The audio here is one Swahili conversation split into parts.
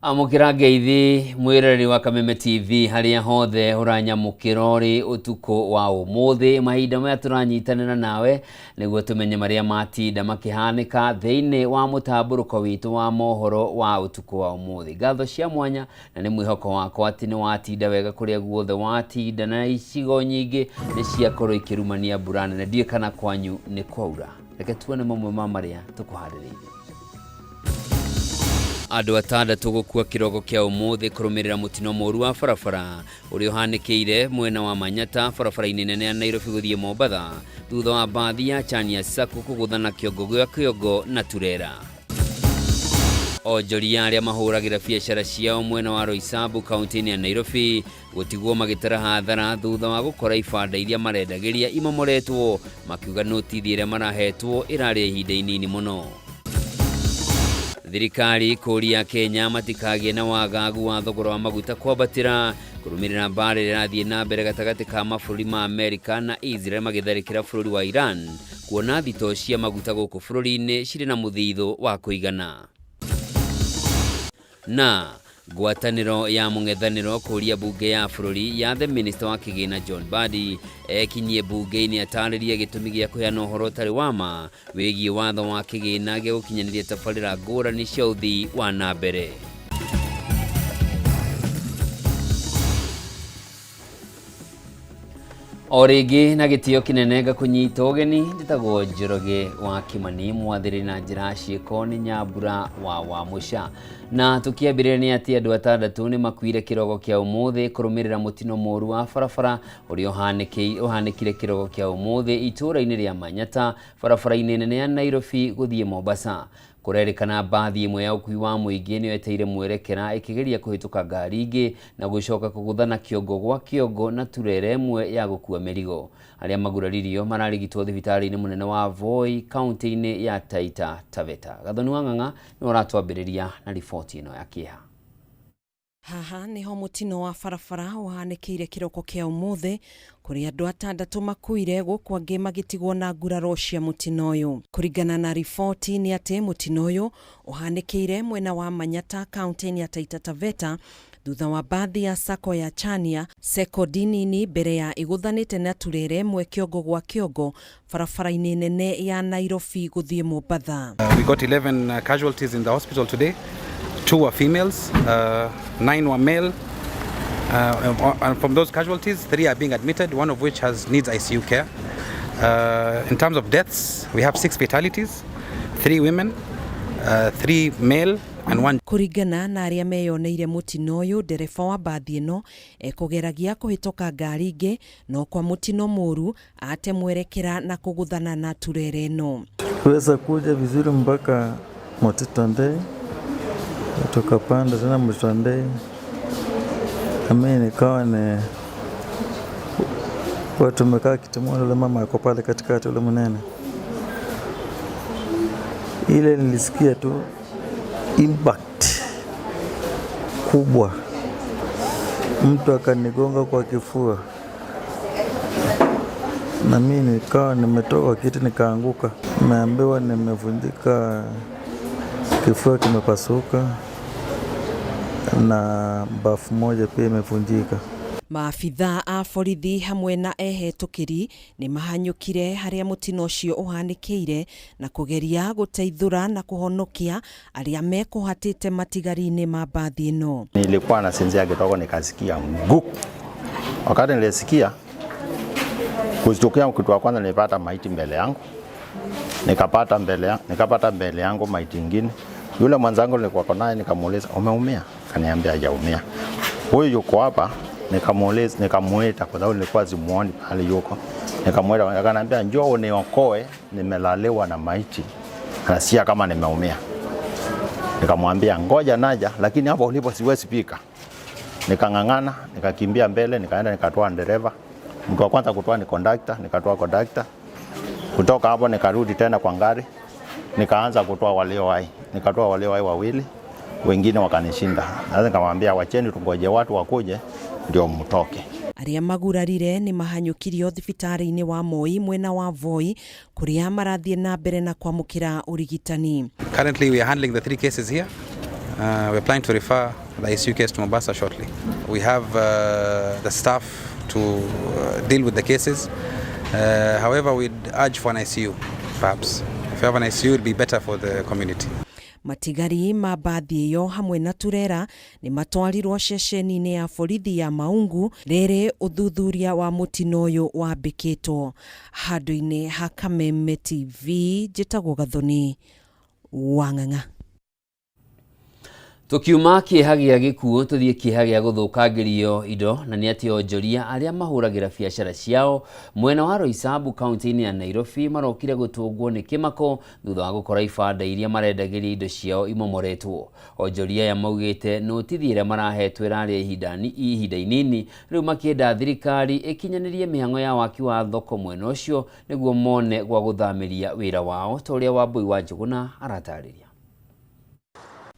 Amukira ngeithi mwireri wa Kameme TV haria hothe uranyamukirori utuko wa umuthi mahinda maya turanyitanira nawe niguo tumenye maria matinda makihanika theine wa mutamburuko witu wa mohoro wa utuko wa umuthi. Ngatho cia mwanya na ni mwihoko wakwa ati ni watinda wega kuria guothe watinda na icigo nyingi ni ciakorwo ikirumania mbura nene ndie kana kwanyu ni kwaura. Reke tuone mamwe ma maria tukuhaririire. Andu atandatu gukua kirogo kia umuthi kurumirira mutino moru wa barabara uri uhanikiire mwena wa Manyata barabara-ini nene ya Nairobi guthie Mombatha thutha wa bathi ya Chania Sacco kuguthana kiongo na turera. Onjoria aria mahuragira biashara ciao mwena wa Roysambu kaunti-ini ya Nairobi gutigwo magitara hathara thutha wa gukora ibanda iria marendagiria imomoretwo makiuga notithi iria marahetwo irari ihinda inini muno. Thirikari kuria Kenya matikagie na wagagu wa thogora wa maguta kwabatira kurumirira mbara irathie na mbere gatagati ka mabũrũri ma Amerika na Israel magitharikira bũrũri wa Iran kuona thito cia maguta guku bũrũri-ini cirĩ na muthitho wa kuigana. Na ngwatanĩro ya mũng'ethanĩro kuria bunge ya bũrũri ya the minister wa kigina John Badi ekinyie bunge-ini atarĩria gĩtũmi gĩa kũheana ũhoro ũtarĩ wa ma wĩgiĩ watho wa kigina gĩa gũkinyanĩria tabarĩra ngũrani cia ũthii wa na mbere. Origi na gitio kinenega kunyita ugeni nditagwo Njoroge wa Kimani mwathiri na njira ciiko ni Nyambura wa Musha na tukiambirira ni ati andu atandatu ni makuire kirogo kia umuthi kurumirira mutino moru wa barabara uri uhanikire kirogo kia umuthi itura-ini ria Manyata barabara-ini nene ya Nairobi guthie Mombasa. Kurerikana bathi imwe ya ukui wa muingi ni weteire mwerekera ikigeria kuhituka ngari ingi na gucoka kuguthana kiongo gwa kiongo na turere imwe ya gukua merigo. Aria maguraririo mararigitwo thibitari-ini munene wa Voi kaunti-ini ya Taita Taveta. Gathoni Wang'ang'a ni uratwambiriria na riboti ino ya kiha. Haha niho mutino wa barabara uhanikire kiroko kia umuthi kuri andu atandatu makuire guku angi magitigwo na nguraro cia mutino uyu. Kuringana na riboti ni ati mutino uyu uhanikire mwena wa Manyata kaunti-ini ya Taita Taveta thutha wa bathi ya Sacco ya Chania Sacco dinini mbere ya iguthanite na turere mwe kiongo gwa kiongo barabara-ini nene ya Nairobi guthie Mombatha. We got 11 casualties in the hospital today. 2 were females, 9 were male. And from those casualties, 3 are being admitted, one of which needs ICU care. In terms of deaths, we have 6 fatalities, 3 women, 3 male and 1. Kuringana na aria meyoneire mutino uyu ndereba wa bathi ino ekugeragia kuhitoka ngari ingi no kwa mutino moru ate mwerekera na kuguthana na turere ino. Tuweza kuja vizuri mpaka Motitondei tukapanda tena Mtondei. Mimi nikawa ni watu mekaa kitimoni, ule mama yuko pale katikati, ule mnene. Ile nilisikia tu impact kubwa, mtu akanigonga kwa kifua na mimi nikawa nimetoka kiti nikaanguka. Nimeambiwa nimevunjika, kifua kimepasuka na bafu moja pia imevunjika. Maafitha a borithi hamwe na ehetukiri ni mahanyukire haria mutino ucio uhanikire na kugeria guteithura na kuhonokia aria mekuhatite matigari-ini ma bathi ino. Nilikuwa nasinzia kidogo nikasikia nguk. Wakati nilisikia kuzitokea kitu wa kwanza nilipata maiti mbele yangu. Nikapata mbele yangu maiti nyingine. Yule mwanzangu nilikuwa naye nikamuuliza umeumia? Kaniambia hajaumia. Huyu yuko hapa, nikamuuliza nikamuita kwa sababu nilikuwa simuoni pale yuko. Nikamuita akaniambia njoo uniokoe, nimelalewa na maiti. Anasikia kama nimeumia. Nikamwambia ngoja naja, lakini hapo ulipo siwezi pika. Nikang'ang'ana, nikakimbia mbele, nikaenda nikatoa dereva. Mtu wa kwanza kutoa ni conductor, nikatoa conductor. Kutoka hapo nikarudi tena kwa ngari, nikaanza kutoa walio hai. Nikatoa walio hai wawili, wengine wakanishinda. Sasa nikamwambia wacheni tungoje watu wakuje ndio mtoke. Aria magurarire ni mahanyukirio thibitari-ini wa Moi mwena wa Voi kuria marathie na mbere na kwamukira urigitani. Currently we are handling the 3 cases here. We're planning to refer the ICU case to Mombasa shortly. We have the staff to deal with the cases. However, we'd urge for an ICU, perhaps. If you have an ICU, it would be better for the community. Matigari ma bathi iyo hamwe na turera ni matwarirwo ceceni-inĩ ya borithi ya Maungu rĩrĩ ũthuthuria wa mũtino ũyũ wambĩkĩtwo. Handũ-inĩ ha Kameme TV, njĩtagwo Gathoni wa Ng'ang'a. Tukiuma kĩeha gĩa gĩkuũ tũthiĩ kĩeha gĩa gũthũkangĩrio indo, na nĩ atĩ onjoria arĩa mahũragĩra biacara ciao mwena wa Roysambu kaunti-inĩ ya Nairobi marokire gũtũngwo nĩ kĩmako thutha wa gũkora ibanda iria marendagĩria indo ciao imomoretwo. Onjoria aya maugĩte notithi ĩrĩa marahetwo ĩrarĩ ihinda inini, rĩu makĩenda thirikari ĩkinyanĩrie mĩhang'o ya waki wa thoko mwena ũcio nĩguo mone gwa gũthamĩria wĩra wao, ta ũrĩa Wambui wa Njũgũna aratarĩria.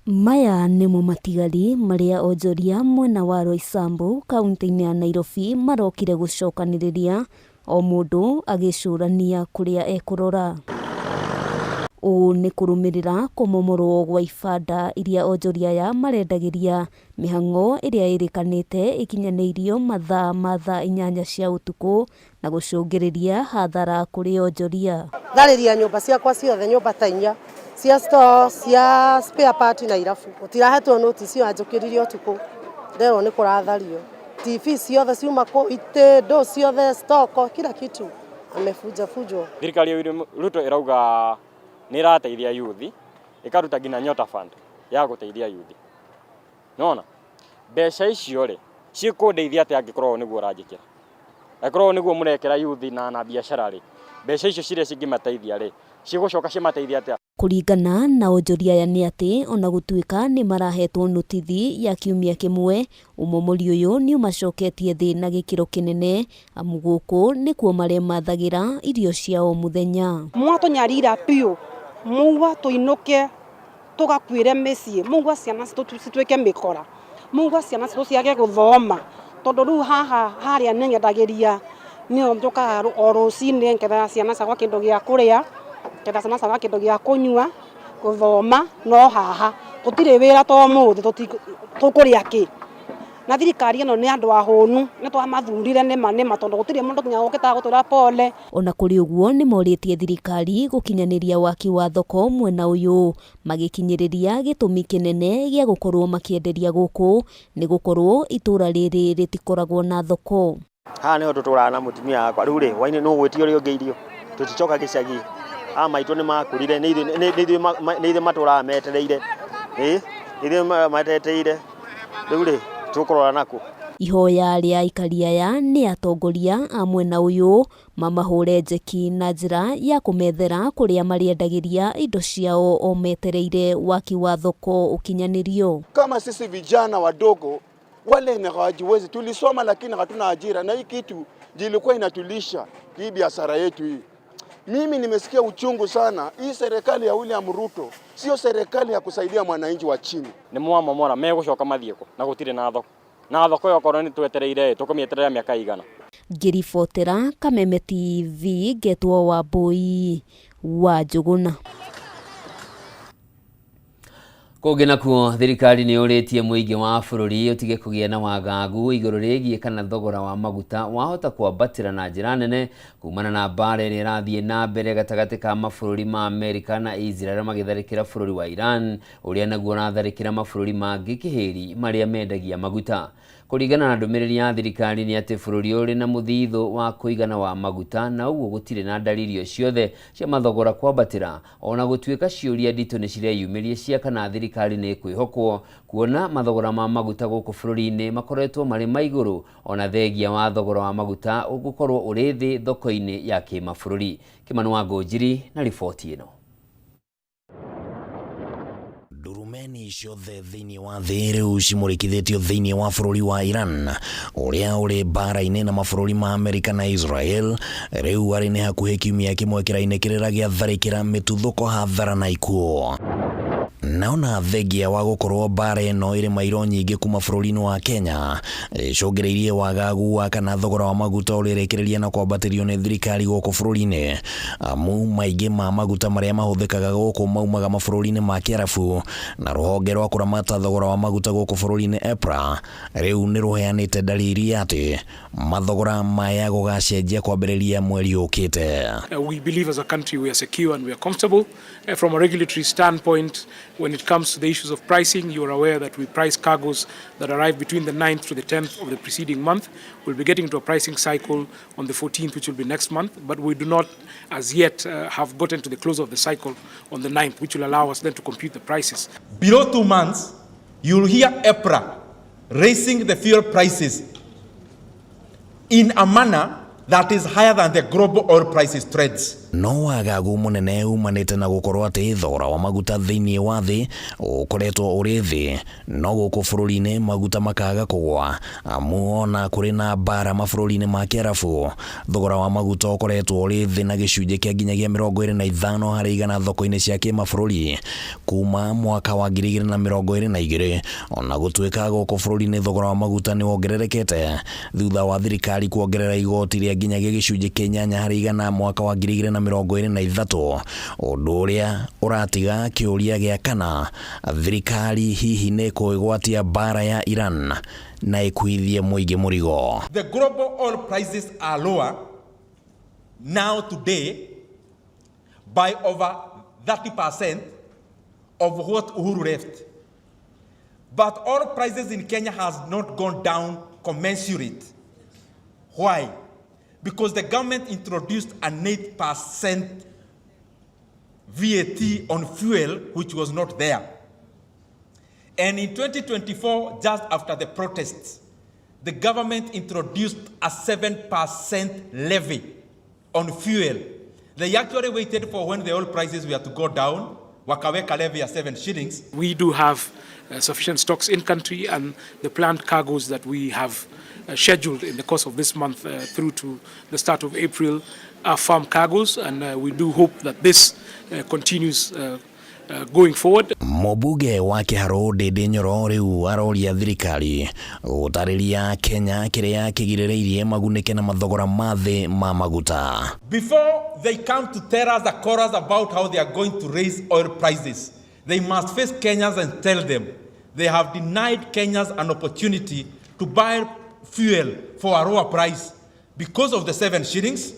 Maya nĩmo matigari marĩa onjoria mwena wa Roysambu kaunti-inĩ ya Nairobi marokire gũcokanĩrĩria, o mũndũ agĩcũrania kũrĩa ekũrora. Ũũ nĩ kũrũmĩrĩra kũmomorwo gwa ibanda iria onjoria aya marendagĩria mĩhang'o ĩrĩa ĩrĩkanĩte ikinyanĩirio mathaa ma thaa 8 cia ũtukũ na gũcũngĩrĩria hathara kũrĩ onjoria. Tharĩria nyũmba ciakwa ciothe, nyũmba ta 4 cia store cia spare part na irabu. Utirahetwo notice yo anjũkĩrire ũtukũ. Nderwo nĩ kũrathario. TV ciothe ciuma kũ, ite ndo ciothe stock, kila kitu amefuja fujo. Thirikari ya Ruto ĩrauga nĩ ĩrateithia youth, ĩkaruta nginya Nyota Fund ya gũteithia youth. Nona mbeca icio rĩ cikũndeithia atĩ angĩkorwo nĩguo ũranjĩkĩra. Angĩkorwo nĩguo mũrekera youth na biacara rĩ, mbeca icio cirĩa cingĩmateithia rĩ cigũcoka cimateithia atĩa? Kũringana na onjoria aya nĩ atĩ ona gũtuĩka nĩ marahetwo notithi ya kiumia kĩmwe, ũmomori ũyũ nĩ ũmacoketie thĩ na gĩkĩro kĩnene, amu gũkũ nĩkuo maremathagĩra irio cia o mũthenya. Mwatũnyarira piũ, mugwa tũinũke tũgakuĩre mĩciĩ, mugwa ciana cituĩke mĩkora, mugwa ciana ciage gũthoma, tondũ rĩu haha harĩa nĩnyendagĩria nĩo njokaga o rũcinĩ ngetha ciana ciakwa kĩndũ gĩa kũrĩa, ngetha ciana ciakwa kĩndũ gĩa kũnyua, gũthoma, no haha gũtirĩ wĩra to mũthĩ tũkũrĩa kĩ. Na thirikari ĩno nĩ andũ ahũnu, nĩ twamathurire nĩma tondũ gũtirĩ mũndũ nginya ũkĩtaga gũtũra pole. Ona kũrĩ ũguo nĩ morĩtie thirikari gũkinyanĩria waki wa thoko mwena ũyũ, magĩkinyĩrĩria gĩtũmi kĩnene gĩa gũkorwo makĩenderia gũkũ nĩ gũkorwo itũra rĩrĩ rĩtikoragwo na thoko. Haha nĩho tũtũraga na mũtumia wakwa, rĩu rĩ hwainĩ nũ gwĩtio ũrĩa ũngĩ irio, tũticoka gĩcagi. Maitũ nĩ makũrire, nĩ ithuĩ matũraga metereire, ithuĩ mateteire, rĩu rĩ tũkũrora nakũ. Ihoya rĩa aikari aya nĩ atongoria a mwena ũyũ mamahũre njeki na njĩra ya kũmethera kũrĩa marĩendagĩria indo ciao o metereire waki wa thoko ukinyanĩrio. Kama sisi vijana wadogo wale ni hawajiwezi, tulisoma lakini hatuna ajira, na hii kitu jilikuwa inatulisha hii biashara yetu hii. Mimi nimesikia uchungu sana. Hii serikali ya William Ruto sio serikali ya kusaidia mwananchi wa chini. Nĩ mwamomora megũcoka mathiĩko na gũtirĩ na thoko. Na thoko yo korwo nĩ twetereire tũkũmĩeterera mĩaka igana. Ngĩribotera Kameme TV, ngetwo Wambui wa Njũgũna. Kũngĩ nakuo thirikari nĩ ũrĩtie mũingĩ wa bũrũri ũtige kũgĩa na wagagu igũrũ rĩgiĩ kana thogora wa maguta wahota kwambatĩra na njĩra nene kumana na mbara ĩrĩa ĩrathiĩ na mbere gatagatĩ ka mabũrũri ma Amerika na Israel magĩtharĩkĩra bũrũri wa Iran, ũrĩa naguo ũratharĩkĩra mabũrũri mangĩ kĩhĩri marĩa mendagia maguta. Kũringana na ndũmĩrĩri ya thirikari nĩ atĩ bũrũri ũrĩ na mũthithũ wa kũigana wa maguta, na ũguo gũtirĩ na dalili o ciothe cia mathogora kwambatĩra, ona gũtuĩka ciũria nditũ nĩ cireyumĩria cia kana thirikari nĩ kwĩhokwo kuona mathogora ma maguta gũkũ bũrũri-inĩ makoretwo marĩ maigũrũ, ona thengia wa thogora wa maguta ũgũkorwo ũrĩ thĩ thoko-inĩ ya kĩmabũrũri. Kimani wa Ngũnjiri na riboti ĩno. Ndurumeni ciothe thĩinĩ wa thĩ rĩu cimũrĩkithĩtio thĩinĩ wa bũrũri wa Iran, ũrĩa ũrĩ mbara-inĩ na mabũrũri ma Amerika na Israel, rĩu arĩ nĩ hakuhĩ kiumia kĩmwe kĩrainĩkĩrĩra gĩa tharĩkĩra mĩtuthũko, hathara na ikuũ. naona thengia wa gukorwo bara ino iri mairo nyingi kuma bururi-ini wa Kenya icungireirie wagagu wa kana thogora wa maguta urirekereria na kwambatirio ni thirikari guku bururi-ini amu maingi ma maguta maria mahuthikaga guku maumaga mabururi-ini ma Kiarabu na ruhonge rwa kuramata thogora wa maguta guku bururi-ini EPRA riu ni ruheanite dalili ati mathogora maya gugacenjia kwambiriria mweri ukite. We believe as a country we are secure and we are comfortable. From a regulatory standpoint, when it comes to the issues of pricing, you are aware that we price cargoes that arrive between the 9th to the 10th of the preceding month. We'll be getting to a pricing cycle on the 14th, which will be next month, but we do not as yet have gotten to the close of the cycle on the 9th, which will allow us then to compute the prices. Below 2 months, you'll hear EPRA raising the fuel prices in a manner that is higher than the global oil prices trends. No wagagu munene umanite na gukorwo ati thogora wa maguta thiini wa thi ukoretwo uri thi no guku bururi-ini maguta makaga kugwa amu ona kuri na bara mabururi-ini ma Kiarabu thogora wa maguta ukoretwo uri thi na gicunjĩ kia nginyagia 25 harĩ igana thoko-ini cia kimabururi kuma mwaka wa 2022 ona gutuika guku bururi-ini thogora wa maguta ni wongererekete thutha wa thirikari kuongerera igoti ria nginyagia gicunjĩ kia 8 harĩ igana mwaka wa 2023 undu uria uratiga kiuria gia kana thirikari hihi ni kuigwatia bara ya Iran na ikuithie muingi murigo. The global oil prices are lower now today by over 30% of what Uhuru left. But oil prices in Kenya has not gone down commensurate. Why? Because the government introduced an 8% VAT on fuel, which was not there. And in 2024, just after the protests, the government introduced a 7% levy on fuel. They actually waited for when the oil prices were to go down, wakaweka levy at 7 shillings. We do have sufficient stocks in country, and the planned cargoes that we have scheduled in the course of this month through to the start of April are farm cargoes, and we do hope that this continues going forward. Mobuge wa Kiharo Ndindi Nyoro riu aroria thirikari gutariria Kenya kiria kigirireirie magunike na mathogora ma thi ma maguta. Before they come to tell us the chorus about how they are going to raise oil prices, they must face Kenyans and tell them they have denied Kenyans an opportunity to buy fuel for a lower price because of the 7 shillings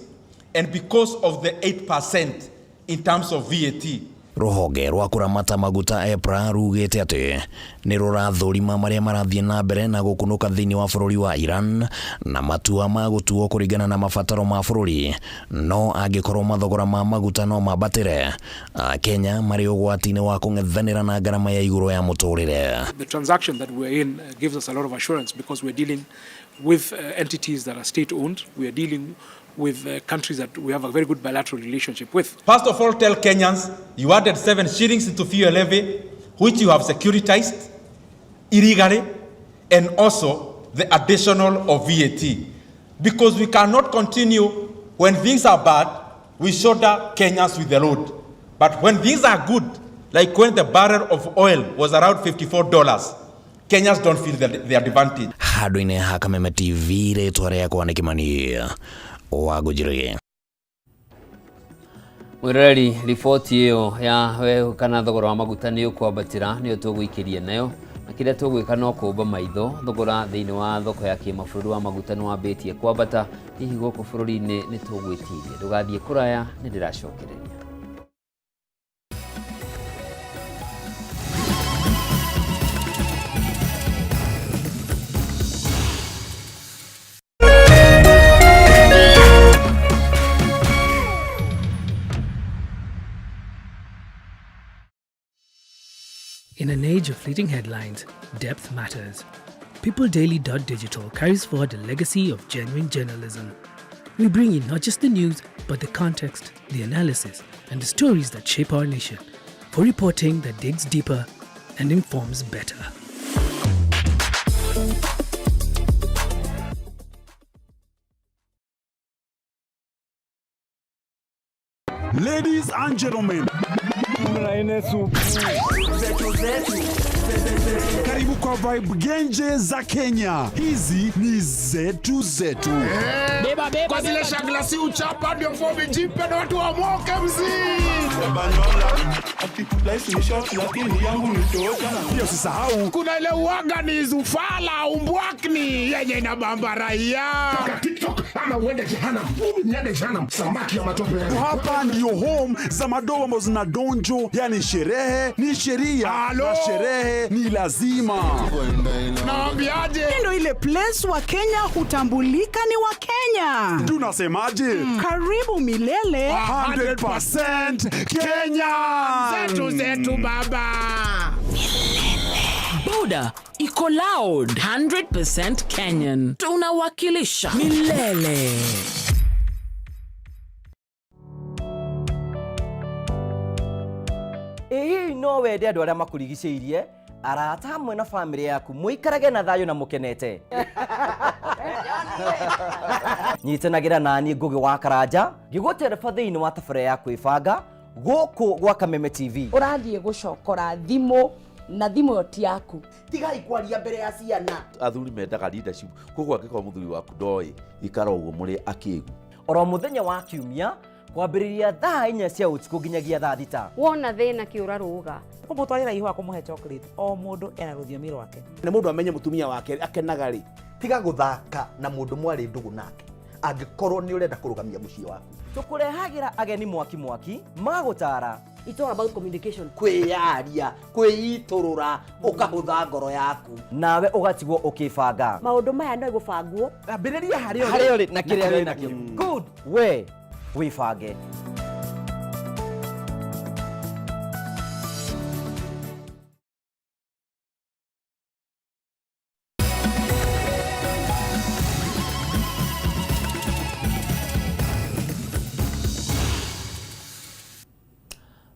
and because of the 8% in terms of VAT. Ruhonge rwa kuramata maguta EPRA rugite ati ni rurathurima maria marathie na mbere na gukunuka thiini wa bururi wa Iran na matua ma gutuo kuringana na mabataro ma bururi no angikorwo mathogora ma maguta no mabatire Kenya mari ugwati-ini wa kung'ethanira na garama ya iguru ya muturire. The transaction that we're in gives us a lot of assurance because we're dealing with entities that are state owned. We are dealing with countries that we have a very good bilateral relationship with. First of all, tell Kenyans you added 7 shillings into fuel levy, which you have securitized illegally, and also the additional of VAT. Because we cannot continue when things are bad, we shoulder Kenyans with the load. But when things are good, like when the barrel of oil was around $54, Kenyans don't feel the advantage. Handũ-inĩ ha Kameme TV rĩtwa rĩakwa nĩ Kimani wa Jubilee. Mwireri riboti iyo ya kana thogora wa maguta ni ukwambatira ni tugwikiria nayo na kiria tugwika no kuumba maitho thogora thiini wa thoko ya kimabũrũri wa maguta no wambitie kwambata hihi guku bũrũri-inĩ ni tugwitiria ndugathie kuraya ni ndiracokereria. In an age of fleeting headlines, depth matters. PeopleDaily.digital carries forward a legacy of genuine journalism. We bring in not just the news, but the context, the analysis, and the stories that shape our nation, for reporting that digs deeper and informs better. Ladies and gentlemen, Karibu kwa vibe genje za Kenya. Hizi ni zetu zetu. Beba kwa zile shaglasi uchapa ndio fomi jipe na watu wamoke Pia usisahau kuna ile uwaga ni zufala umbwakni yenye inabamba raia. Toka TikTok ama uende jehanamu. Niende jehanamu samaki ya matope. Hapa ndio home za madoa ambazo zina donjo, yani sherehe ni sheria na sherehe ni lazima. Naambiaje? Ndio ile place wa Kenya hutambulika ni wa Kenya. Tunasemaje? Karibu milele 100% Kenya. Zetu baba. Boda iko loud 100% Kenyan. Tunawakilisha milele. No wende andu aria makurigicĩirie arata hamwe na family yaku muikarage na thayo na mukenete. Nyitanagira nani Ngugi wa Karanja ngigutereba thiini wa tabara ya kwibanga guku gwa Kameme TV. Urathie gucokora thimu na thimu yoti yaku. Tigai kwaria mbere ya ciana. Athuri mendaga leadership. Koguo angĩkorwo muthuri waku ndoi ikara ũguo mũrĩ akĩgu. Oro muthenya wa kiumia kwambĩrĩria thaa 4 cia ũtukũ nginyagia thaa 6. Wona thĩna kĩũra rũga. Kumutwarira ihwa kumuhe chocolate o mundu ena rũthiomi rwake. Nĩ mũndũ amenye mutumia wake akenaga rĩ. Tiga guthaka na mũndũ mwarĩ ndugu nake. Angĩkorwo nĩ ũrenda kũrũgamia mũciĩ waku. Tukurehagira ageni mwaki magutara. It's all about communication. Kwĩyaria, kwĩiturura, ukahutha ngoro yaku. Nawe ugatigwo ukibanga. Maundu maya no igubangwo. Ambĩrĩria harĩa ũrĩ na kĩrĩa wĩ nakĩo. Good. We wibange.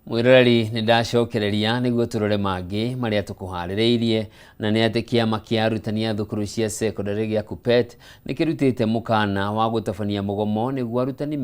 Mwiroreri nĩ ndacokereria nĩguo tũrore mangĩ marĩa tũkũharĩrĩirie na nĩ atĩ kĩama kĩa arutani a thukuru cia secondary gĩa KUPPET nĩ kĩrutĩte mũkana wa gũtabania mũgomo nĩguo arutani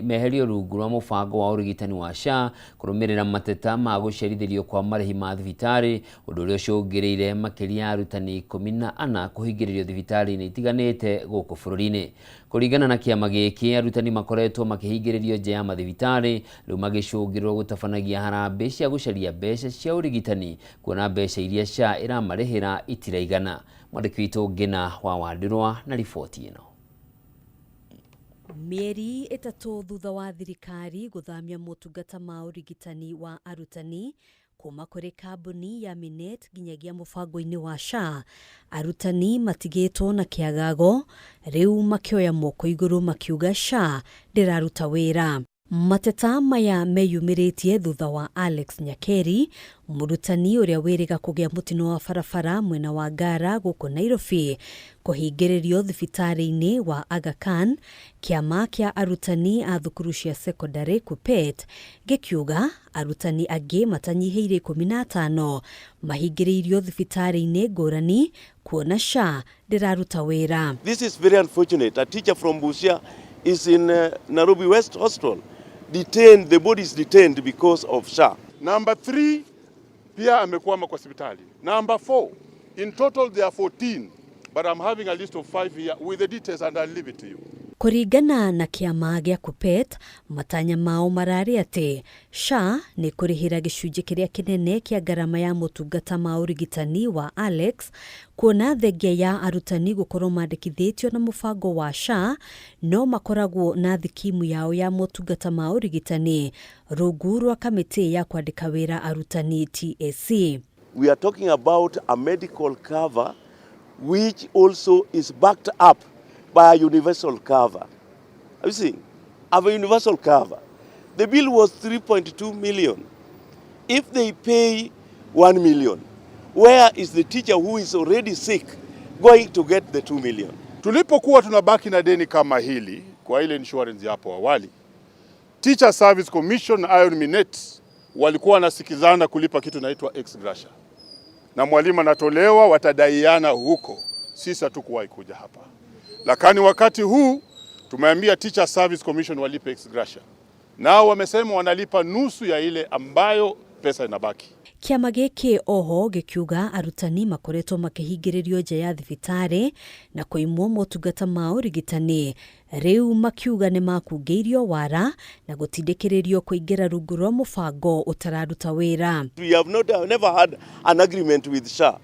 meherio rungu rwa mũbango wa ũrigitani wa SHA kũrũmĩrĩra mateta ma gũcerithĩrio kwa marĩhi ma thibitarĩ, ũndũ ũrĩa ũcũngĩrĩire makĩria ya arutani 14 kũhingĩrĩrio thibitarĩ-inĩ itiganĩte gũkũ bũrũri-inĩ. Kũringana na kĩama gĩkĩ, arutani makoretwo makĩhingĩrĩrio nja ya mathibitarĩ, rĩu magĩcũngĩrĩrwo gũtabanagia harambĩ cia gũcaria mbeca cia ũrigitani, kuona mbeca iria SHA ĩramarĩhĩra itiraigana. Mwandĩki witũ Ngina wa Wandirwa na riboti ĩno. Mĩeri ĩtatũ thutha wa thirikari gũthamia motungata ma ũrigitani wa arutani kuma kũrĩ kambuni ya Minet nginyagia mũbango-inĩ wa SHA, arutani matigĩtwo na kĩagago, rĩu makĩoya moko igũrũ makiuga SHA ndĩraruta wĩra. Mateta maya meyumĩrĩtie thutha wa Alex Nyakeri, mũrutani ũrĩa wĩrĩga kũgĩa mũtino wa barabara mwena wa Ngara gũkũ Nairobi, kũhingĩrĩrio thibitarĩ-inĩ wa Aga Khan. Kĩama kĩa arutani a thukuru cia secondary KUPPET gĩkiuga arutani angĩ matanyihĩire 15 mahingĩrĩirio thibitarĩ-inĩ ngũrani kuona SHA ndĩraruta wĩra. This is very unfortunate. A teacher from Busia is in Nairobi West Hospital. Detained, the body is detained because of SHA. Number 3 pia amekwama kwa hospitali. Number 4, in total there are 14, but I'm having a list of 5 here with the details and I'll leave it to you. Kũringana na kĩama gĩa KUPPET, matanya mao mararĩ atĩ SHA nĩ kũrĩhĩra gĩcunjĩ kĩrĩa kĩnene kĩa ngarama ya motungata ma ũrigitani wa Alex, kuona thengia ya arutani gũkorwo mandĩkithĩtio na mũbango wa SHA no makoragwo na thikimu yao ya motungata ma ũrigitani rungu rwa kamĩtĩ ya kwandĩka wĩra arutani TSC. We are talking about a medical cover which also is backed up by a universal cover. Have you seen? Have a universal cover. The bill was 3.2 million. If they pay 1 million, where is the teacher who is already sick going to get the 2 million? Tulipokuwa tunabaki na deni kama hili kwa ile insurance hapo awali, Teacher Service Commission na Iron Minet walikuwa wanasikizana kulipa kitu naitwa ex gratia. Na mwalimu anatolewa, watadaiana huko. Sisi hatukuwahi kuja hapa. Lakini wakati huu tumeambia Teacher Service Commission walipe ex gratia. Nao wamesema wanalipa nusu ya ile ambayo pesa inabaki. Kiama gĩkĩ oho gĩkiuga arutani makoretwo makĩhingĩrĩrio nja ya thibitarĩ na kũimwo motungata ma ũrigitani. Rĩu makiuga nĩ makungĩirio wara na gũtindĩkĩrĩrio kũingĩra rungu rwa mũbango ũtararuta wĩra. We have never had an agreement with SHA.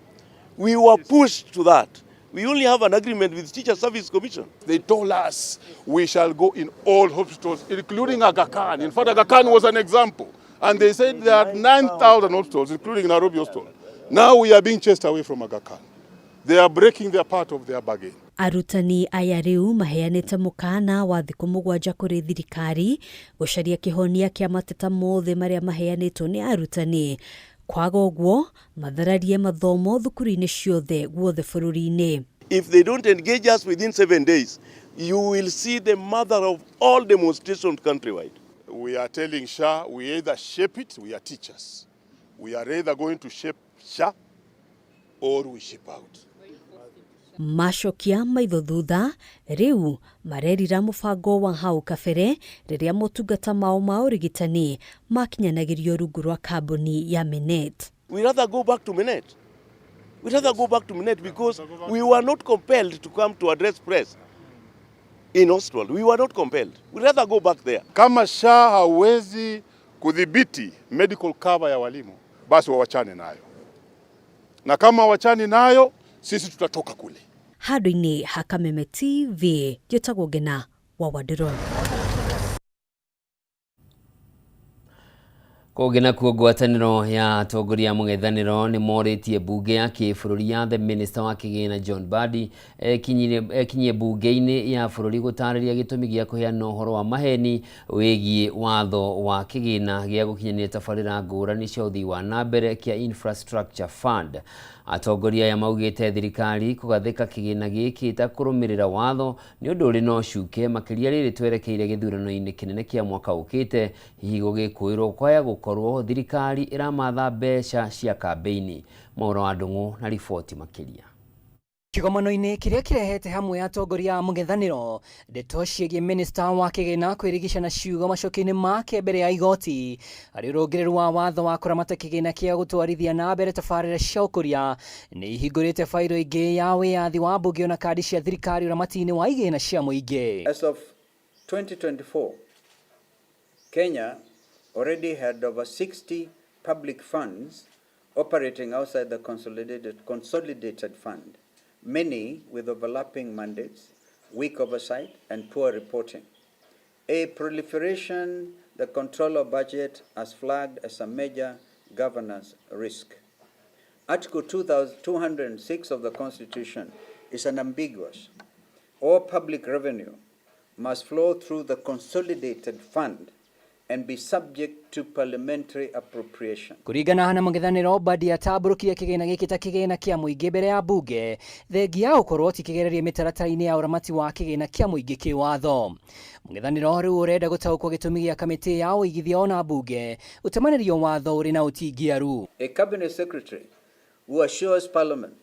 We were pushed to that. We only have an agreement with Teacher Service Commission. They told us we shall go in all hospitals, including Aga Khan. In fact, Aga Khan was an example. And they said there are 9,000 hospitals, including Nairobi Hospital. Now we are being chased away from Aga Khan. They are breaking their part of their bargain. Arutani aya rĩu maheanĩte mũkana wa thikũ 7 kũrĩ thirikari gũcaria kĩhonia kĩa mateta mothe marĩa maheanĩtwo nĩ arutani. Kwaga ũguo mathararie mathomo thukuru-inĩ ciothe guothe bũrũri-inĩ. If they don't engage us within 7 days, you will see the mother of all demonstrations countrywide. We are telling SHA, we either shape it, we are teachers. We are either going to shape SHA or we ship out. Macokia maitho thutha, rĩu marerira mũbango wa hau kabere rĩrĩa motungata mao ma ũrigitani makinyanagĩrio rungu rwa kambuni ya Minet. We rather go back to Minet. We rather go back to Minet because we were not compelled to come to address press in hospital. We were not compelled. We rather go back there. Kama SHA hawezi kudhibiti medical cover ya walimu, basi wawachane nayo. Na kama wawachane nayo, sisi tutatoka kule. Handũ-inĩ ha Kameme TV, njĩtagwo Ngina wa Wandĩro. Kũgena kuo ngwatanĩro ya atongoria a mũng'ethanĩro nĩ morĩtie mbunge ya kĩbũrũri ya the minister wa kĩgĩna John Mbadi kinyie mbunge-inĩ ya bũrũri gũtarĩria gĩtũmi gĩa kũheana ũhoro wa maheni wĩgiĩ watho wa kĩgĩna gĩa gũkinyanĩria tabarĩra ngũrani cia ũthii wa na mbere kĩa Infrastructure Fund. Atongoria ya maugĩte thirikari kũgathĩka kĩgĩna gĩkĩ ta kũrũmĩrĩra watho nĩ ũndũ ũrĩ no cuke makĩria rĩrĩ twerekeire gĩthurano-inĩ kĩnene kĩa mwaka ũkĩte, hihi gũgĩkũĩrwo kwaya gũkorwo thirikari ĩramatha mbeca cia kambeini. Maũra wa Ndung'u na riboti makĩria. Kĩgomano-inĩ kĩrĩa kĩrehete hamwe atongoria a mũng'ethanĩro, ndeto ciĩgiĩ minister wa kĩgĩna kwĩrigicana ciugo macokia-inĩ make mbere ya igoti harĩ ũrũngĩrĩru wa watho wa kũramata kĩgĩna kĩa gũtwarithia na mbere tabarĩra cia ũkũria nĩ ihingũrĩte fairo ingĩ ya wĩyathi wa mbunge na kadi cia thirikari ũramati-inĩ wa igĩna cia mũingĩ. As of 2024, Kenya already had over 60 public funds operating outside the consolidated fund, many with overlapping mandates, weak oversight, and poor reporting. A proliferation, the control of budget has flagged as a major governance risk. Article 206 of the Constitution is unambiguous. All public revenue must flow through the consolidated fund and be subject to parliamentary appropriation. Kũringana na mũng'ethanĩro, Mbadi atambũrũkirie kĩgĩna gĩkĩ ta kĩgĩna kĩa mũingĩ mbere ya mbunge thengia gũkorwo ti kĩgererie mĩtaratara-inĩ ya ũramati wa kĩgĩna kĩa mũingĩ kĩwatho. Mũng'ethanĩro rĩu ũrenda gũtaũkwo gĩtũmi gĩa kamĩtĩ ya ũigithia ona mbunge ũtemanĩrio watho ũrĩ na ũtingiaru. A cabinet secretary who assures parliament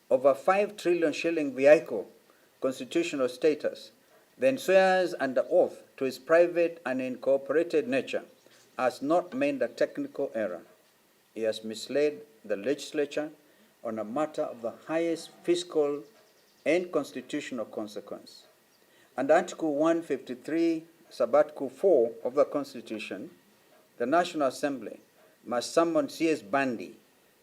of a 5 trillion shilling vehicle constitutional status then swears under oath to his private and incorporated nature has not made a technical error. He has misled the legislature on a matter of the highest fiscal and constitutional consequence. Under Article 153, Subarticle 4 of the Constitution, the National Assembly must summon C.S. Bandi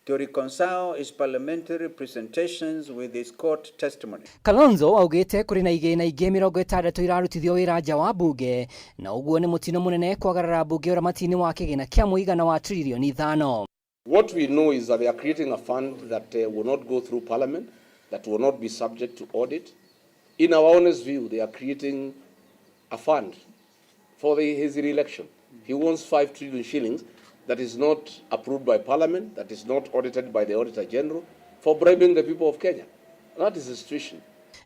to reconcile his parliamentary presentations with his court testimony. Kalonzo augĩte kũrĩ na igĩna ingĩ 60 irarutithio wĩra nja wa mbunge na ũguo nĩ mũtino mũnene kwagarara mbunge ũramati-inĩ wa kĩgĩna kĩa mũigana wa tririoni 5. What we know is that they are creating a fund that will not go through parliament, that will not be subject to audit. In our honest view, they are creating a fund for his re-election. He wants 5 trillion shillings that is not approved by parliament, that is not audited by the Auditor General, for bribing the people of Kenya. That is the situation.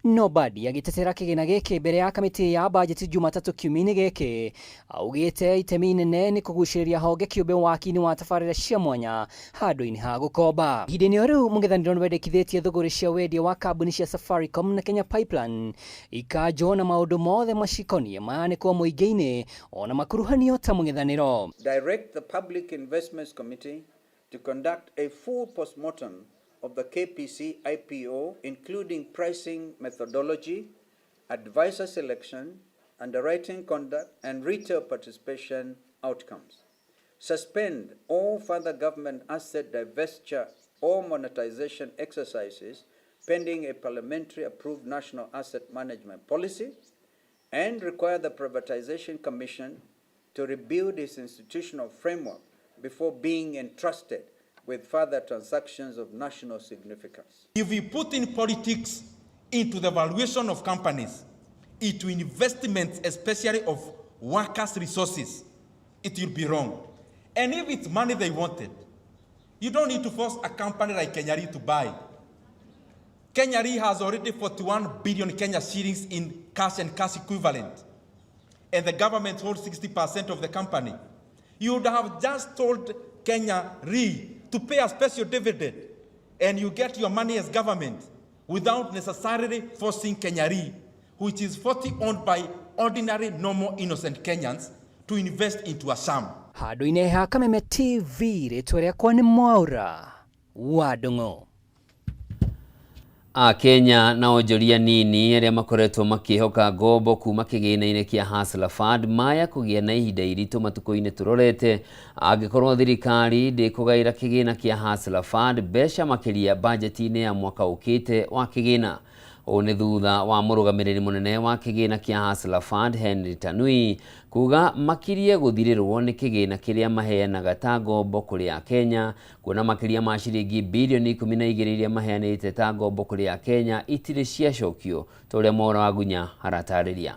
Nobody agitetera kigina giki mbere ya kamiti ya budget Jumatatu kiumia giki augite itemi inene ni kuguciriria honge kiumbe waki-ini wa tabarĩra cia mwanya handũ-inĩ ha gũkomba. Ihinda-inĩ rĩu mũng'ethanĩro nĩwendekithĩtie thũgũrĩ cia wendia wa kambuni cia Safaricom na Kenya Pipeline ikanjwo na maũndũ mothe macikonie maanĩkwo mũingĩ-inĩ ona makuruhanio ta mũng'ethanĩro. Direct the Public Investments Committee to conduct a full postmortem of the KPC IPO, including pricing methodology, advisor selection, underwriting conduct, and retail participation outcomes. Suspend all further government asset divestiture or monetization exercises pending a parliamentary approved national asset management policy, and require the Privatization Commission to rebuild its institutional framework before being entrusted with further transactions of national significance. If we put in politics into the valuation of companies, into investments, especially of workers' resources, it will be wrong. And if it's money they wanted, you don't need to force a company like Kenya Re to buy. Kenya Re has already 41 billion Kenya shillings in cash and cash equivalent, and the government holds 60% of the company. You would have just told Kenya Re to pay a special dividend, and you get your money as government without necessarily forcing Kenya Re, which is 40 owned by ordinary, normal, innocent Kenyans, to invest into a sham. Handũ-inĩ ha Kameme TV rĩtwa rĩakwa nĩ Mwaura wa Ndung'u. Akenya na onjoria nini arĩa makoretwo makĩhoka ngombo kuma kĩgĩna-inĩ kĩa Hustler Fund maya kũgĩa na ihinda iritũ matukũ-inĩ tũrorete angĩkorwo thirikari ndĩkũgaĩra kĩgĩna kĩa Hustler Fund mbeca makĩria bajeti-inĩ ya mwaka ũkĩte wa kĩgĩna. Ũũ nĩ thutha wa mũrũgamĩrĩri mũnene wa kĩgĩna kĩa Hustler Fund Henry Tanui kuga makirie gũthirĩrwo nĩ kĩgĩna kĩrĩa maheanaga ta ngombo kũrĩ Akenya, kuona makĩria ma ciringi bilioni 12 iria maheanĩte ta ngombo kũrĩ Akenya itirĩ ciacokio ta ũrĩa Mwaura wa Gunya aratarĩria.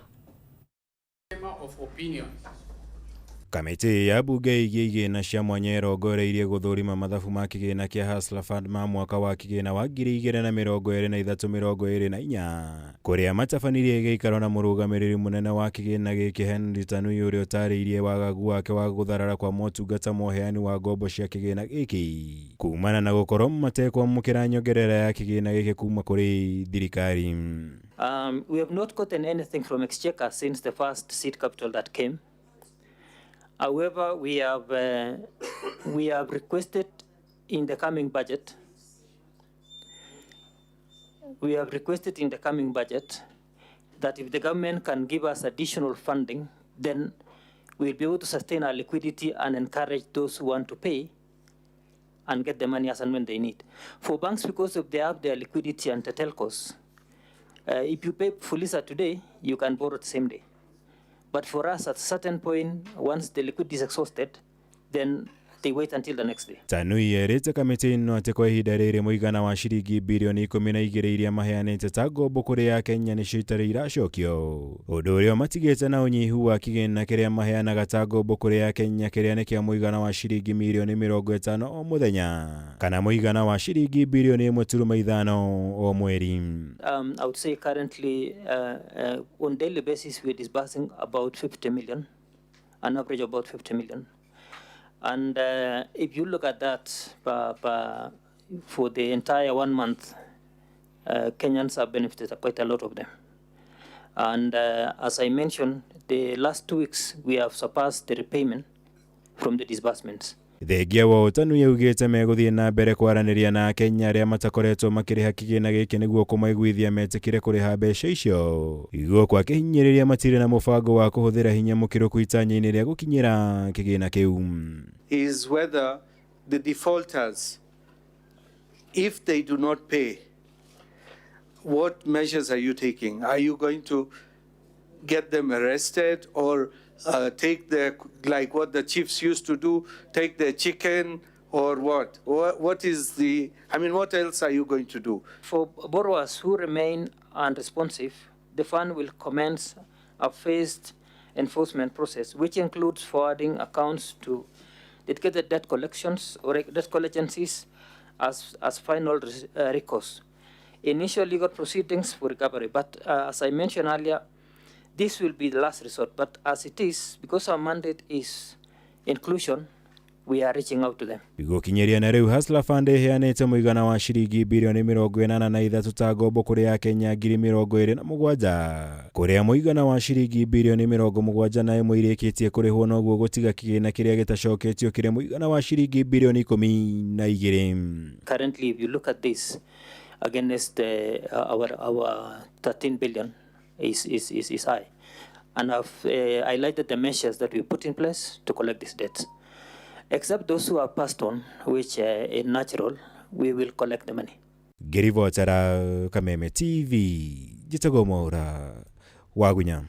Kamĩtĩ ya mbunge igĩna cia mwanya ĩrongoreirie gũthũrima mathabu ma kĩgĩna kĩa Hustler Fund ma mwaka wa kĩgĩna wa 2023-24 kũrĩa matabanirie gĩikaro na mũrũgamĩrĩri mũnene wa kĩgĩna gĩkĩ Henry Tanui ũrĩa ũtarĩirie wagagu wake wa gũtharara kwa motungata moheani wa ngombo cia kĩgĩna gĩkĩ kumana na gũkorwo matekwamũkĩra nyongerera ya kĩgĩna gĩkĩ kuma kũrĩ thirikari. We have not gotten anything from Exchequer since the first seed capital that came. However, we have requested in the coming budget. We have requested in the coming budget that if the government can give us additional funding, then we'll be able to sustain our liquidity and encourage those who want to pay and get the money as and when they need. For banks, because of they have their liquidity and the telcos, if you pay Fulisa today, you can borrow the same day. But for us, at a certain point, once the liquidity is exhausted, then they wait until the next day. Tanui erĩte kamĩtĩ ĩno atĩ kwa ihinda rĩrĩ mũigana wa ciringi bilioni 12 iria maheanĩte ta ngombo kũrĩ Akenya nĩcio itarĩ iracokio. Ũndũ ũrĩa matigĩte na ũnyihu wa kĩgĩna kĩrĩa maheanaga ta ngombo kũrĩ Akenya kĩrĩa nĩ kĩa mũigana wa ciringi milioni 50 o mũthenya kana mũigana wa ciringi bilioni 1.5 o mweri. I would say currently on daily basis we are disbursing about 50 million, an average of about 50 million. And if you look at that for the entire 1 month, Kenyans have benefited quite a lot of them. And as I mentioned, the last 2 weeks we have surpassed the repayment from the disbursements. Thengia wa Tanui augĩte megũthiĩ na mbere kwaranĩria na Akenya arĩa matakoretwo makĩrĩha kĩgĩna gĩkĩ nĩguo kũmaiguithia metĩkĩre kũrĩha mbeca icio. Igwo kwa kĩhinyĩrĩria matirĩ na mũbango wa kũhũthĩra hinya mũkĩrũku itanya-inĩ rĩa gũkinyĩra kĩgĩna kĩu. Is whether the defaulters, if they do not pay, what measures are you taking? Are you going to get them arrested or take their, like what the chiefs used to do, take their chicken or what? What is the, I mean, what else are you going to do? For borrowers who remain unresponsive, the fund will commence a phased enforcement process, which includes forwarding accounts to dedicated debt collections or debt collegencies as final recourse. initial legal proceedings for recovery. But as I mentioned earlier, this will be the last resort. But as it is, because our mandate is inclusion, we are reaching out to them. Gukinyeria na riu Hustler Fund iheanite muigana wa ciringi bilioni 83 ta ngombo kuri ya Kenya 27,000 kuria muigana wa ciringi bilioni 71 irikitie kurihwo noguo gutiga kigina kiria gitacoketio kiri muigana wa ciringi bilioni 12. Currently, if you look at this against our 13 billion is high, and I've highlighted the measures that we put in place to collect this debt. Except those who are passed on, which is natural, we will collect the money. Gerivotara Kameme TV, Jitagomora, Wagunyam.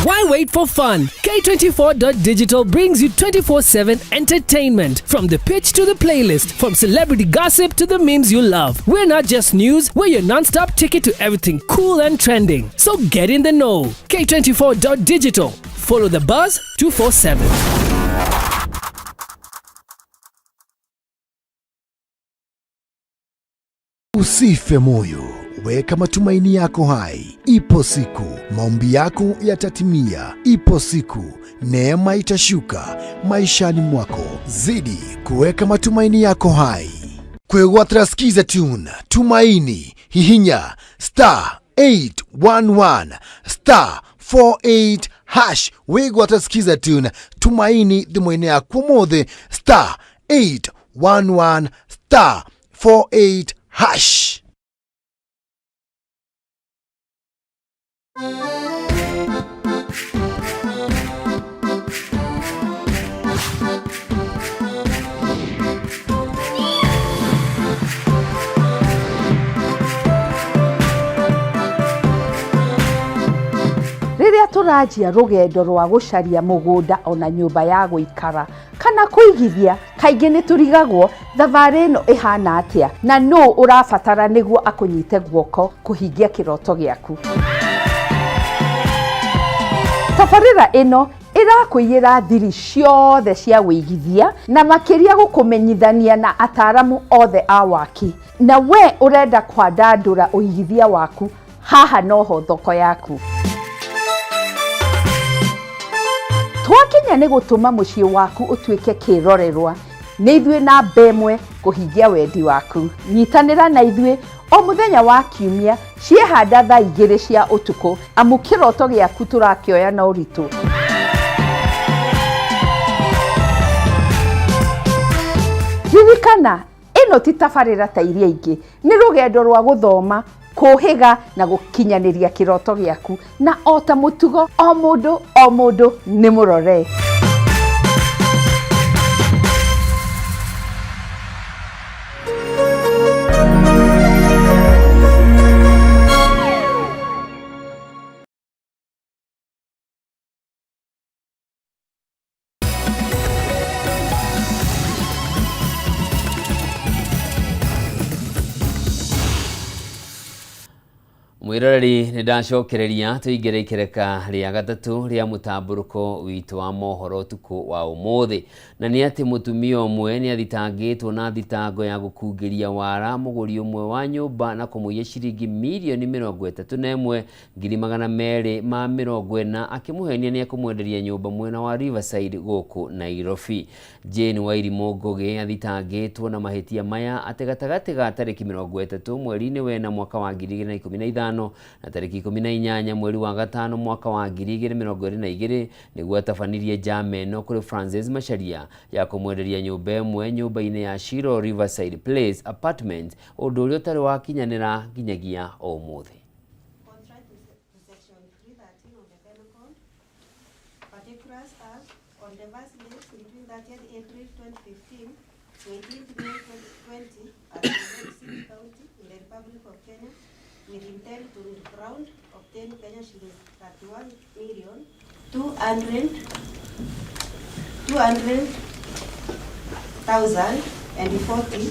Why wait for fun? K24.digital brings you 24/7 entertainment. From the pitch to the playlist, from celebrity gossip to the memes you love. We're not just news, we're your non-stop ticket to everything cool and trending. So get in the know. K24.digital. Follow the buzz 247. Usife moyo, weka matumaini yako hai. Ipo siku maombi yako yatatimia. Ipo siku neema itashuka maishani mwako. Zidi kuweka matumaini yako hai. Kwegwatira skiza tune tumaini hihinya *811 *48# wegwatira skiza tune tumaini thimwene yakwa mothe *811 *48#. Rĩrĩa tũranjia rũgendo rwa gũcaria mũgũnda ona nyũmba ya gũikara kana kũigithia, kaingĩ nĩ tũrigagwo thabarĩ ĩno ĩhana atĩa na nũ ũrabatara nĩguo akũnyite guoko kũhingia kĩroto gĩaku. Tabarĩra ĩno ĩrakũiyĩra thiri ciothe cia wĩigithia na makĩria gũkũmenyithania na ataaramu othe a waki. Na we ũrenda kwandandũra ũigithia waku, haha noho thoko yaku. Twakinya nĩ gũtũma mũciĩ waku ũtuĩke kĩrorerwa. Nĩ ithuĩ na mbemwe kũhingia wendi waku. Nyitanĩra na ithuĩ o mũthenya wa kiumia ciehanda thaa 2 cia ũtukũ, amu kĩroto gĩaku tũrakĩoya na ũritũ. Ririkana, ĩno ti tabarĩra ta iria ingĩ. Nĩ rũgendo rwa gũthoma, kũhĩga na gũkinyanĩria kĩroto gĩaku. Na o ta mũtugo, o mũndũ nĩ mũrore. Mwiroreri nĩ ndacokereria tũingĩre ikereka rĩa gatatũ rĩa mũtambũrũko witũ wa mohoro ũtukũ wa ũmũthĩ. Na nĩ atĩ mũtumia ũmwe nĩ athitangĩtwo na thitango ya gũkungĩria wara mũgũri ũmwe wa nyũmba na kũmũiya ciringi mirioni 31,240 akĩmũhenia nĩ ekũmwenderia nyũmba mwena wa Riverside gũkũ Nairobi. Jane Wairimũ Ngũgĩ athitangĩtwo na mahĩtia maya atĩ gatagatĩ ga tarĩki 30 mweri-inĩ wena mwaka wa 2015 na tarĩki 18 mweri wa gatano mwaka wa 2022 nĩguo atabanirie njama ĩno kũrĩ Francis Macharia ya kũmwenderia nyũmba ĩmwe nyũmba-inĩ ya Shiro Riverside Place Apartment, ũndũ ũrĩa ũtarĩ wakinyanĩra nginyagia ũmũthĩ. With intent to ground obtain Kenya shillings 31,200,040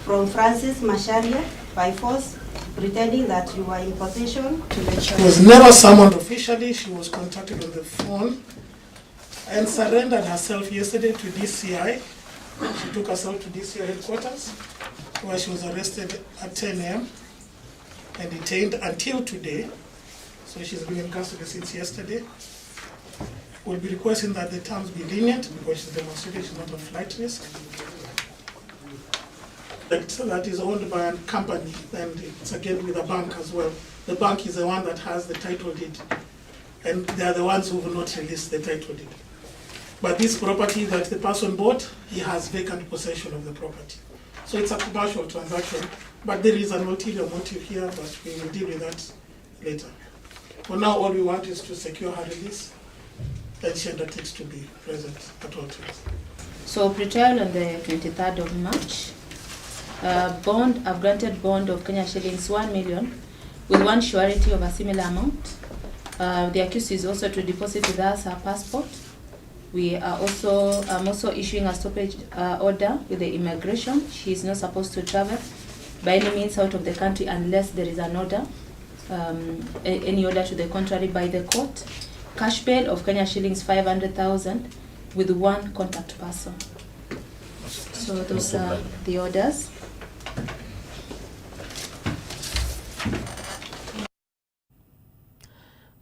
from Francis Masharia by force, pretending that you were in possession to the She church. was never summoned officially. She was contacted on the phone and surrendered herself yesterday to DCI. She took herself to DCI headquarters, where she was arrested at 10 a.m. and detained until today. So she's been in custody since yesterday. We'll be requesting that the terms be lenient because she's demonstrated she's not a flight risk. That is owned by a company, and it's again with a bank as well. The bank is the one that has the title deed, and they are the ones who will not release the title deed. But this property that the person bought, he has vacant possession of the property. So it's a commercial transaction, but there is an ulterior motive here, but we will deal with that later. For now, all we want is to secure her release, and she undertakes to be present at all times. So pre-trial on the 23rd of March, I've granted bond of Kenya shillings 1 million with one surety of a similar amount. The accused is also to deposit with us her passport. I'm also issuing a stoppage order with the immigration. She is not supposed to travel by any means out of the country unless there is an order, any order to the contrary by the court. Cash bail of Kenya shillings 500,000 with one contact person. So those are the orders.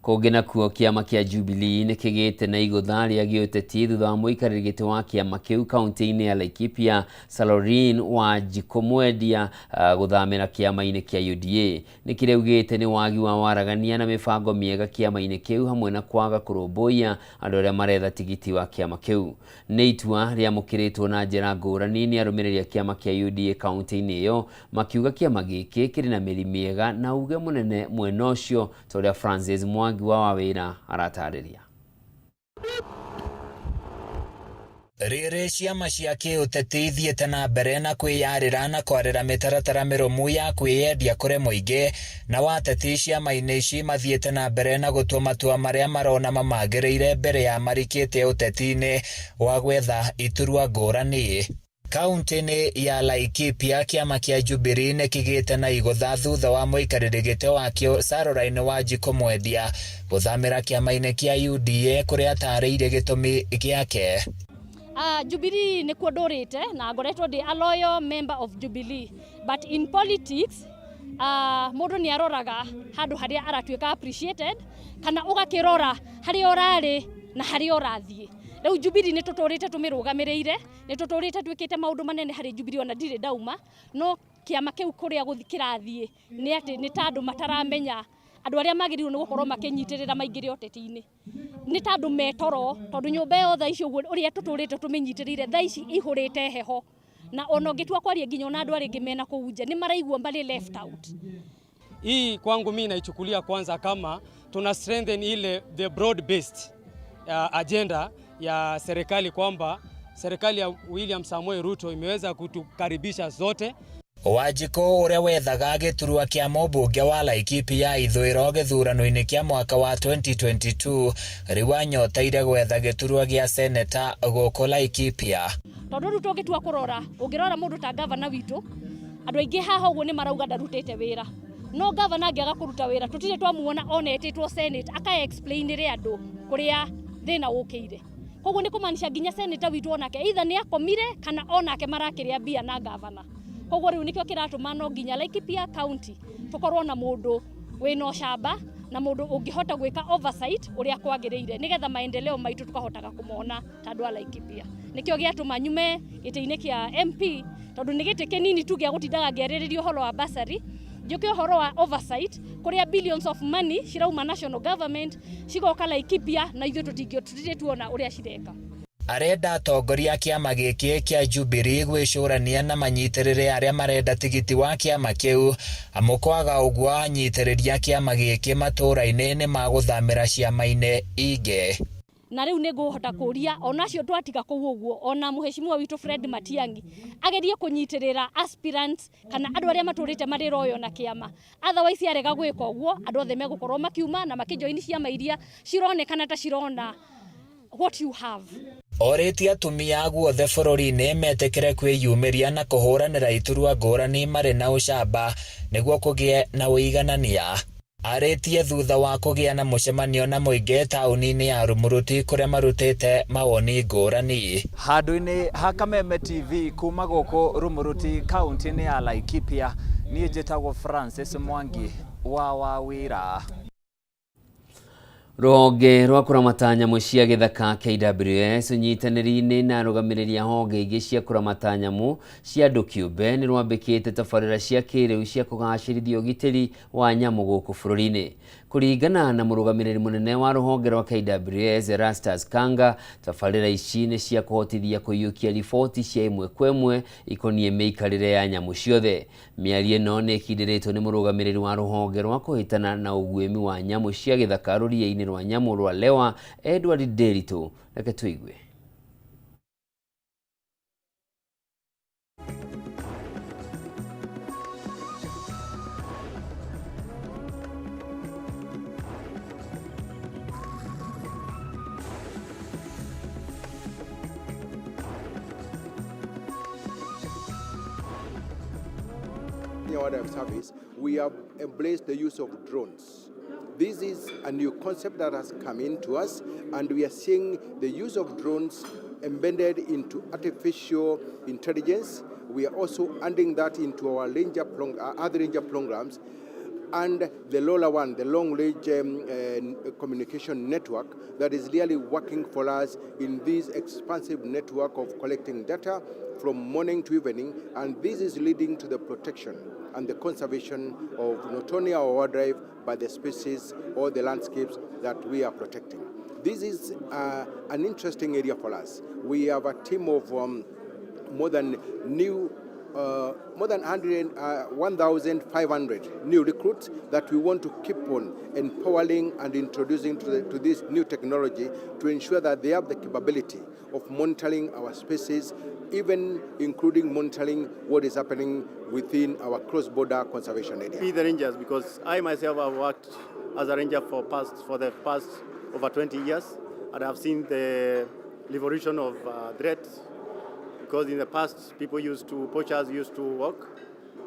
Kũngĩ nakuo kĩama kĩa Jubilee nĩ kĩgĩte na igũtha rĩa gĩũteti thutha wa mũikarĩri gĩtĩ wa kĩama kĩu kaunti-inĩ ya Laikipia Salorin Wanjikũ mwendia gũthamĩra kĩama-inĩ kĩa UDA. Nĩ kĩraugĩte nĩ wagi wa waragania na mĩbango mĩega kĩama-inĩ kĩu hamwe na kwaga kũrũmbũiya andũ arĩa maretha tigiti wa kĩama kĩu. Nĩ itua rĩamũkĩrĩtwo na njĩra ngũrani nĩ arũmĩrĩri a kĩama kĩa UDA kaunti-inĩ ĩyo makiuga kĩama gĩkĩ kĩrĩ na mĩri mĩega na uge mũnene mwena ũcio ta ũrĩa Francis wa wawĩra aratarĩria. Rĩrĩ ciama cia kĩũteti ithiĩte na mbere na kwĩyarĩra na kwarĩra mĩtaratara mĩrũmu ya kwĩyendia kũrĩ mũingĩ, na wateti ciama-inĩ ici mathiĩte na mbere na gũtua matua marĩa marona mamagĩrĩire mbere ya marikĩte ũteti-inĩ wa gwetha iturwa ngũrani. Kaunti-inĩ ya Laikipia kĩama kĩa Jubilee nĩ kĩgĩte na igũtha thutha wa mũikarĩri gĩtĩ wakĩo Salorin Wanjikũ mwendia gũthamĩra kĩama-inĩ kĩa UDA kũrĩa atarĩirie gĩtũmi gĩake. Jubilee nĩ kuo ndũrĩte na ngoretwo ndĩ a loyal member of Jubilee, but in politics mũndũ nĩ aroraga handũ harĩa aratuĩka appreciated kana ũgakĩrora harĩa ũrarĩ na harĩa ũrathiĩ. Rĩu Jubilee nĩ tũtũrĩte tũmĩrũgamĩrĩire, nĩ tũtũrĩte twĩkĩte maũndũ manene harĩ Jubilee ona ndirĩ ndauma, no kĩama kĩu kũrĩa kĩrathiĩ nĩ atĩ nĩ ta andũ mataramenya andũ arĩa magĩrĩirwo nĩ gũkorwo makĩnyitĩrĩra maingĩre ũteti-inĩ. Nĩ ta andũ metoro tondũ nyũmba ĩyo thaa ici ũrĩa tũtũrĩte tũmĩnyitĩrĩire thaa ici ihũrĩte heho, na ona ũngĩtua kwaria nginya ona andũ arĩa angĩ mena kũu nja nĩ maraigua marĩ left out. Hii kwangu mimi naichukulia kwanza kama tuna strengthen ile the broad based agenda ya serikali, kwamba serikali ya William Samoei Ruto imeweza kutukaribisha zote. Wanjikũ ũrĩa wethaga gĩturwa kĩa mũmbunge wa Laikipia ithũĩro gĩthurano-inĩ kĩa mwaka wa 2022 rĩu anyoteire gwetha gĩturwa gĩa seneta gũkũ Laikipia. Tondũ rĩu tũngĩtua kũrora, ũngĩrora mũndũ ta gavana witũ, andũ aingĩ haha ũguo nĩ marauga ndarutĩte wĩra. No gavana angĩaga kũruta wĩra, tũtirĩ twamuona ona etĩtwo senate aka-explainĩre andũ kũrĩa thĩna ũkĩire. Koguo nĩ kũmaanisha nginya seneta witũ onake either nĩ akomire kana onake marakĩrĩa mbia na gavana. Koguo rĩu nĩkĩo kĩratũma no nginya Laikipia county tũkorwo na mũndũ wĩna ũcamba na mũndũ ũngĩhota gwĩka oversight ũrĩa kwagĩrĩire nĩgetha maendeleo maitũ tũkahotaga kũmona ta andũ a Laikipia. Nĩkĩo gĩatũma nyume gĩtĩ-inĩ kĩa MP tondũ nĩ gĩtĩ kĩnini tu gĩa gũtindaga ngĩarĩrĩria ũhoro wa bursary, njoke ũhoro wa oversight kũrĩa billions of money cirauma national government cigoka Laikipia na ithuĩ tũtingĩ tuona ũrĩa cireka. Arenda atongoria kĩama gĩkĩ kĩa Jubilee gwĩcũrania na manyitĩrĩre arĩa marenda tigiti wa kĩama kĩu, amu kwaga ũguo anyitĩrĩria kĩama gĩkĩ matũra-inĩ nĩ magũthamĩra ciama-inĩ ingĩ. Na rĩu nĩ ngũhota kũria onacio twatiga kũu ũguo ona mũheshimiwa witũ Fred Matiang'i agerie kũnyitĩrĩra aspirants kana andũ arĩa matũrĩte marĩ royo na kĩama. Otherwise arega gwĩka ũguo andũ othe megũkorwo makiuma na makĩjoini ciama iria cironekana ta cirona what you have. Oreti atumia guothe bũrũri-inĩ metĩkĩre kwĩyumĩria na kũhũranĩra iturwa ngũrani marĩ na ũcamba nĩguo kũgĩe na ũiganania. Arĩtie thutha wa kũgĩa na mũcemanio na mũingĩ taũni-inĩ ya Rumuruti kũrĩa marutĩte mawoni ngũrani. Handũ-inĩ ha Kameme TV kuma gũkũ Rumuruti kaunti-inĩ ya Laikipia, niĩ njĩtagwo Francis Mwangi wa wĩra. Rũhonge rwa kũramata nyamũ cia gĩthaka KWS ũnyitanĩri-inĩ na arũgamĩrĩri a honge ingĩ cia kũramata nyamũ cia andũ kĩũmbe nĩ rwambĩkĩte tabarĩra cia kĩrĩu cia kũgacĩrithia ũgitĩri wa nyamũ gũkũ bũrũri-inĩ. Kũringana na mũrũgamĩrĩri mũnene wa rũhonge rwa KWS Erastus Kanga, tabarĩra ici nĩ cia kũhotithia kũiyũkia riboti cia ĩmwe kwa ĩmwe ikoniĩ mĩikarĩre ya nyamũ ciothe. Mĩario ĩno nĩ ĩkindĩrĩtwo nĩ mũrũgamĩrĩri wa rũhonge rwa kũhĩtana na ũguĩmi wa nyamũ cia gĩthaka rũriĩ-inĩ rwa nyamũ rwa Lewa, Edward Nderitu. Reke tũigue. Wildlife Service, we have embraced the use of drones. This is a new concept that has come into us, and we are seeing the use of drones embedded into artificial intelligence. We are also adding that into our other ranger programs, and the LOLA one, the long-range communication network that is really working for us in this expansive network of collecting data from morning to evening, and this is leading to the protection and the conservation of not only our wildlife, but the species or the landscapes that we are protecting. This is an interesting area for us. We have a team of more than 1,500 new recruits that we want to keep on empowering and introducing to this new technology to ensure that they have the capability of monitoring our species, even including monitoring what is happening within our cross-border conservation area. Be the rangers, because I myself have worked as a ranger for the past over 20 years, and I've seen the evolution of threats. Because in the past, poachers used to walk.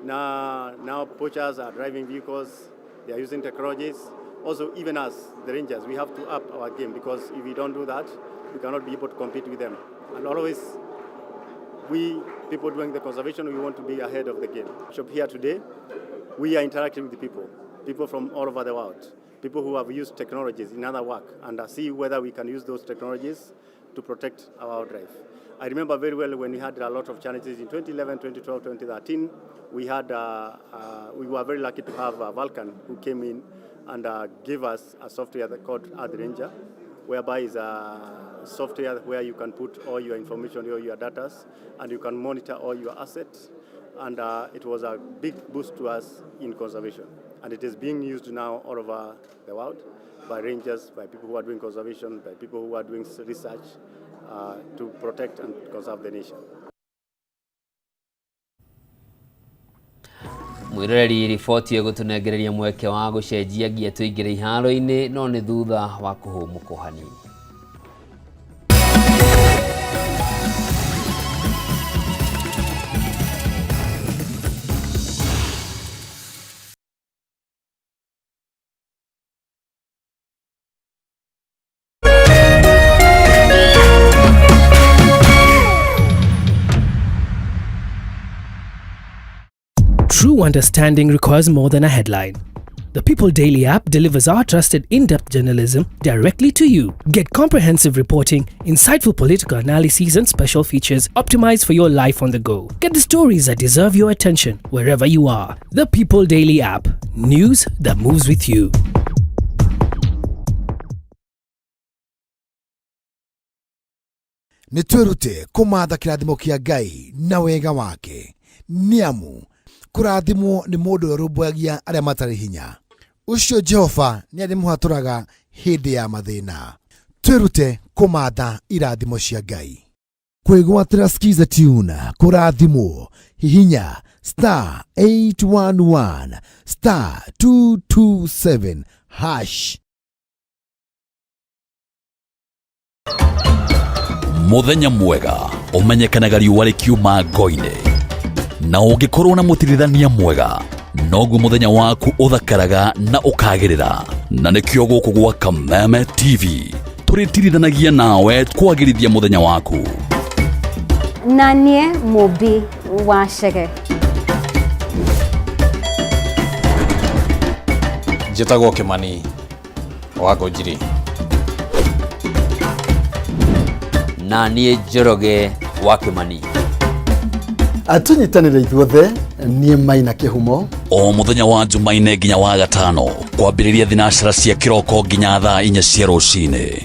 Now poachers are driving vehicles. They are using technologies. Also, even us, the rangers, we have to up our game, because if we don't do that, we cannot be able to compete with them. And always, we people doing the conservation, we want to be ahead of the game. So here today, we are interacting with the people from all over the world, people who have used technologies in other work, and see whether we can use those technologies to protect our wildlife. I remember very well when we had a lot of challenges in 2011, 2012, 2013. We were very lucky to have Vulcan, who came in and gave us a software called Ad Ranger, whereby is a software where you can put all your information, all your data, and you can monitor all your assets. And it was a big boost to us in conservation. And it is being used now all over the world by rangers, by people who are doing conservation, by people who are doing research to protect and conserve the nation. Mwiroreri riboti gũtũnengereria mweke wa gũcenjia ngia tũingĩre iharo-inĩ no nĩ thutha wa kũhũmũka hanini. True understanding requires more than a headline. The People Daily app delivers our trusted in-depth journalism directly to you. Get comprehensive reporting, insightful political analyses and special features optimized for your life on the go. Get the stories that deserve your attention wherever you are. The People Daily app. News that moves with you. Nitwerute kumatha kirathimo kia Ngai na wega wake. Niamu kurathimwo ni mundu urumbuagia aria matari hinya. Ucio Jehova ni arimuhaturaga hindi ya mathina. Twerute kumatha irathimo cia Ngai. Kwigwatira skiza tune kurathimwo hihinya *811 *227#. Muthenya mwega umenyekanaga riũa rĩkiuma ngo-inĩ, na ũngĩkorwo na mũtirithania mwega noguo muthenya waku uthakaraga na ukagirira. Na nikio gũkũ gwa Kameme TV tũrĩtirithanagia nawe kwagĩrithia muthenya waku. Na niĩ mũmbi wa Chege. Njĩtagwo Kĩmani wa Ngũnjiri. Na niĩ Njoroge wa Kĩmani. Atunyitanĩre ithuothe niĩ Maina Kĩhumo. O muthenya wa Jumaine nginya wa Gatano kwambĩrĩria thinacara cia kĩroko nginya thaa 4 cia rũcinĩ.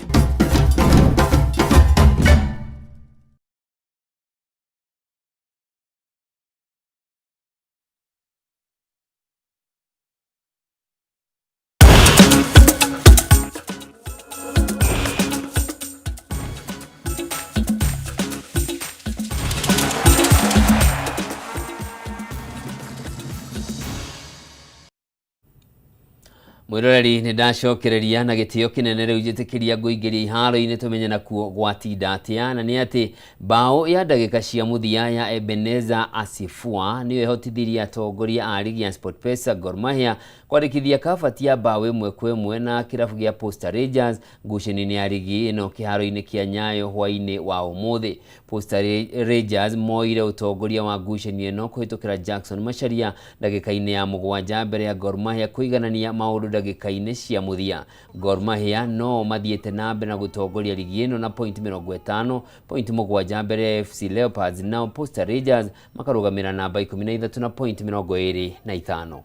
Mwiroreri nĩ ndacokereria na gĩtĩo kĩnene rĩu njĩtĩkĩria ngũingĩria iharo-inĩ tũmenye nakuo gwatinda atĩa, na nĩ atĩ mbaũ ya ndagĩka cia mũthia ya Ebenezer Asifua nĩyo ĩhotithirie atongoria a ligi ya SportPesa Gor Mahia kwandĩkithia kabati ya mbaũ 1-1 na kĩrabu gĩa Posta Rangers ngucanio-inĩ ya ligi ĩno kĩharo-inĩ kĩa Nyayo hwaĩ-inĩ wa ũmũthĩ. Posta Rangers moire ũtongoria wa ngucanio ĩno kũhĩtũkĩra Jackson Macharia ndagĩka-inĩ ya 7 mbere ya Gor Mahia kũiganania maũndũ ndagĩka-inĩ cia mũthia. Gor Mahia no mathiĩte na mbere na gũtongoria ligi ĩno na point 50, point 7 mbere ya FC Leopards, nao Posta Rangers makarũgamĩra namba 13 na point 25.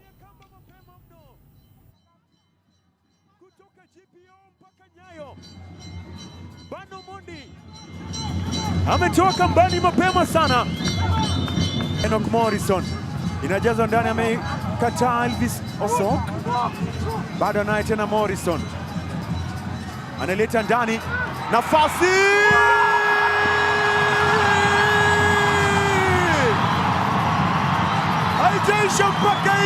Ametoka mbali mapema sana. Enoch Morrison inajazwa ndani, amekataa Elvis Osok. Bado naye tena Morrison analeta ndani, nafasi haijaisha mpaka